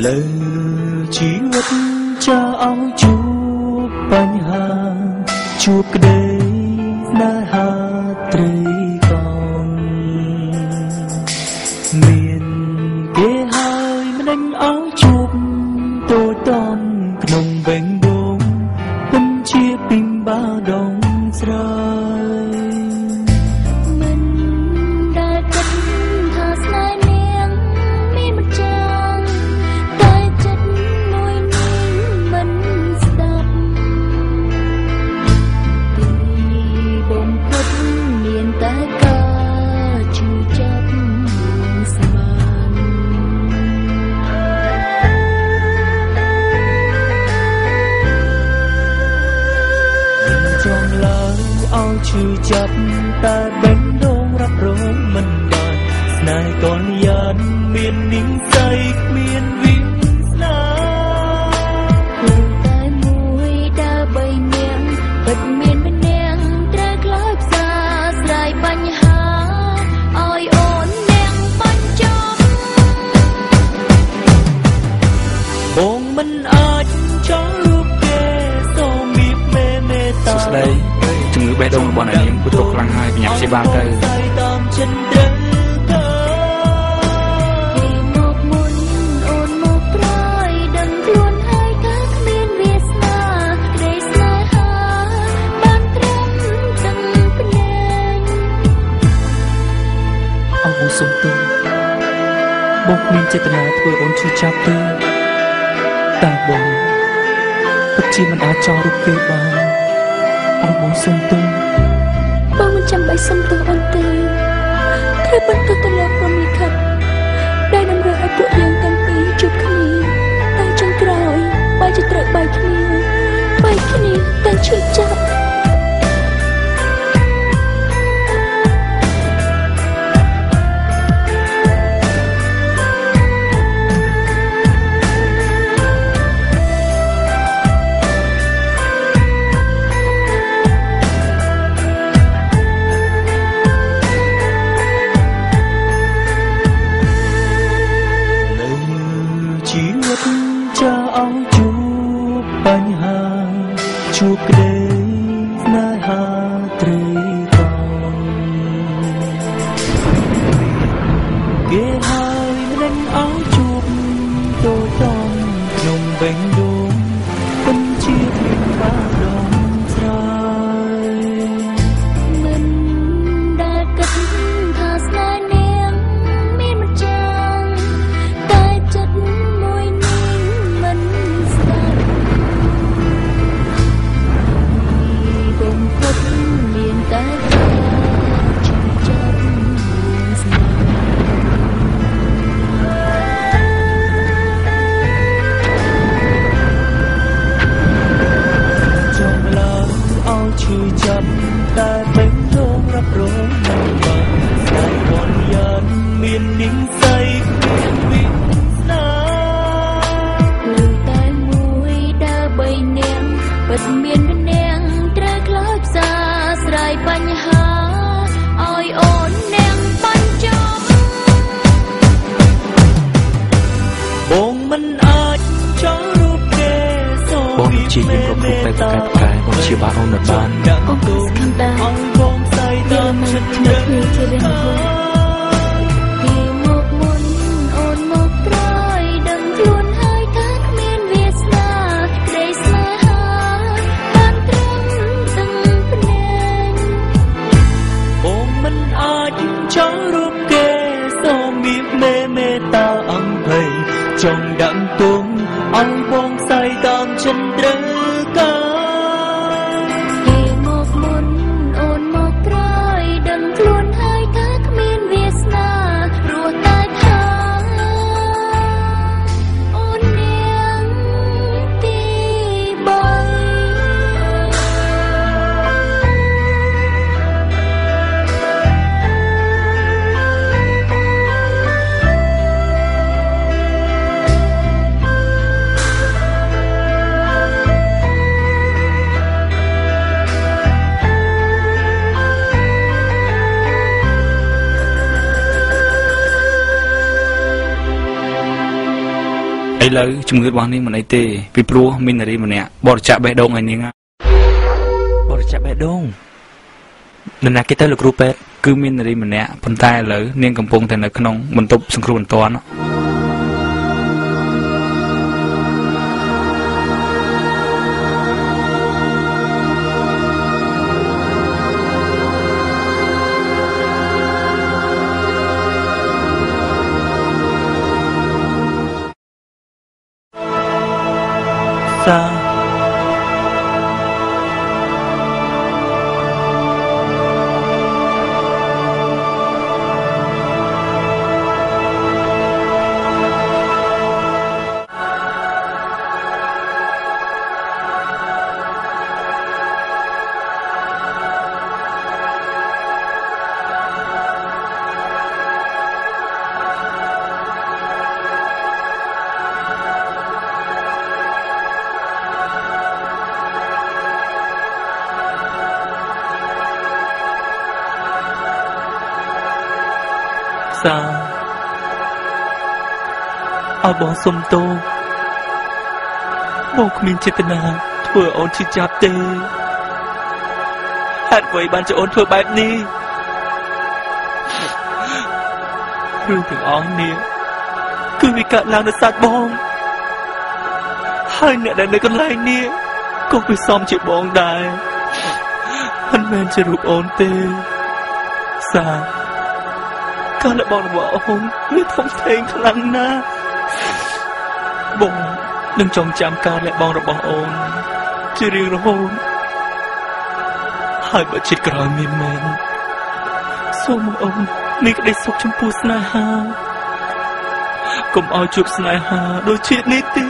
លើជីវិតចាឲ្យជួបបញ្ហាជួបក្តីស្នេហាត្រីកងមានគេហើយមិនដឹងឲ្យជួបតូចតន់ក្នុងបេងដូងពិនជាពីមបាដងស្រ័យមិនដែលគិតថាស្នេហ៍នាងមានមិនចាងតែចិត្តមួយនាងមិនស្ដាប់ទីបំផុតមានតែការជឿចាប់ស្មានចង់ឡើងឲ្យឈឺចាប់តែបេះដូងរ៉ាប់រងមិនបានស្នេហ៍កលយានមាននិស្ស័យគ្មានវិស្នាគឺតែមួយដើរបីនាងពិតមានម្នាក់ត្រូវខ្លោចផ្សាស្រ័យបញ្ហាឲ្យអូននាងបញ្ចប់បងមិនអាចចង់រូបគេសូមបៀបមេត្តាស្ដីជំងឺបេះដូងរបស់អ្នកនាងពុទ្ធខ្លាំងហើយបញ្ញាព្យាបាលទៅតាមចិនត្រូវពីមកមុនអូនមកប្រយដឹងខ្លួនហើយថាគ្មានវាសនាក្តីស្នេហាបានត្រឹមទាំងភ្នែកអរគុណសុំទោសបងគ្មានចេតនាធ្វើអូនឈឺចាប់ទេតែបងពិតជាមិនអាចចង់រូបគេបានអរបងសុំទោសបងមិនចាំបាច់សុំទោសអូនទេត្រូវបន្តទៅលើព្រំលិខិតដែលតម្រូវឲ្យពួកយើងទាំងពីរជួបគ្នាតែចុងក្រោយបែរជាត្រូវបែកគ្នាតែឈឺចាប់ជីវិតចាឲ្យជួបបញ្ហាជួបក្តីស្នេហាត្រីកងគេហើយមិនឲ្យជួបតូចតន់ក្នុងបេងដូងពិនជាពីមបាដងស្រ័យមិនដែលគិតថាស្នេហ៍នាងមានមិនចាងតែចិត្តមួយនាងមិនស្ដាប់ពីបំផុតមានតែការជឿចាប់ស្នាចង់ឡើងឲ្យឈឺចាប់តែបេះដូងរ៉ាប់រងមិនបានស្នេហ៍កលយានមាននិស្ស័យគ្មានវិស្នាគឺតែមួយដើរបីនាងពិតមានម្នាក់ត្រូវខ្លោចផ្សាស្រ័យបញ្ហាឲ្យអូននាងបញ្ចប់បងមិនអាចចង់រូបគេសូមបងជាយាមគ្រប់ទៅប្រកែបងជាបាអូននៅបានអូនស្គាល់ដែរឲ្យបងស្អីតាមចិត្តនៅគ្នាជារៀងរហូតពីមកមុនអូនមកប្រយដឹងខ្លួនហើយថាគ្មានវាសនាក្តីស្នេហាបានត្រឹមទាំងភ្នែកបងមិនអាចចង់រូបគេសូមបៀបមេត្តាអង្គភ័យចង់ដាក់ទុំឲ្យបងស្អីតាមចិត្តត្រូវការពីមកមុនអូនមកប្រយដឹងខ្លួនហើយថាគ្មានវាសនាព្រោះតែថាអូននាងទីបី ឥឡូវជំងឺរបស់នេះមិនអីទេពីព្រោះមាននារីម្នាក់បរិច្ចាគបេះដូងឲ្យនាងបរិច្ចាគបេះដូងនរណាគេទៅលោកគ្រូពេទ្យគឺមាននារីម្នាក់ប៉ុន្តែឥឡូវនាងកំពុងតែនៅក្នុងបន្ទប់សង្គ្រោះបន្ទាន់សាឲ្យបងសុំទោសបងគ្មានចេតនាធ្វើអូនឈឺចាប់ទេហេតុអ្វីបានជាអូនធ្វើបែបនេះរឿងទាំងអស់នេះគឺវាកើតឡើងដោយសារបងហើយអ្នកដែលនៅកន្លែងនេះក៏វាសមជាបងដែរមិនមែនជារូបអូនទេសាកាលបងរបស់អូនវាធំធេងខ្លាំងណាស់បងនឹងចងចាំការលះបង់របស់អូនជារៀងរហូតហើយបើជាតិក្រោយមានមែនសូមអូនមានក្តីសុខចំពោះស្នេហាកុំឲ្យជួបស្នេហាដូចជាតិនេះទេ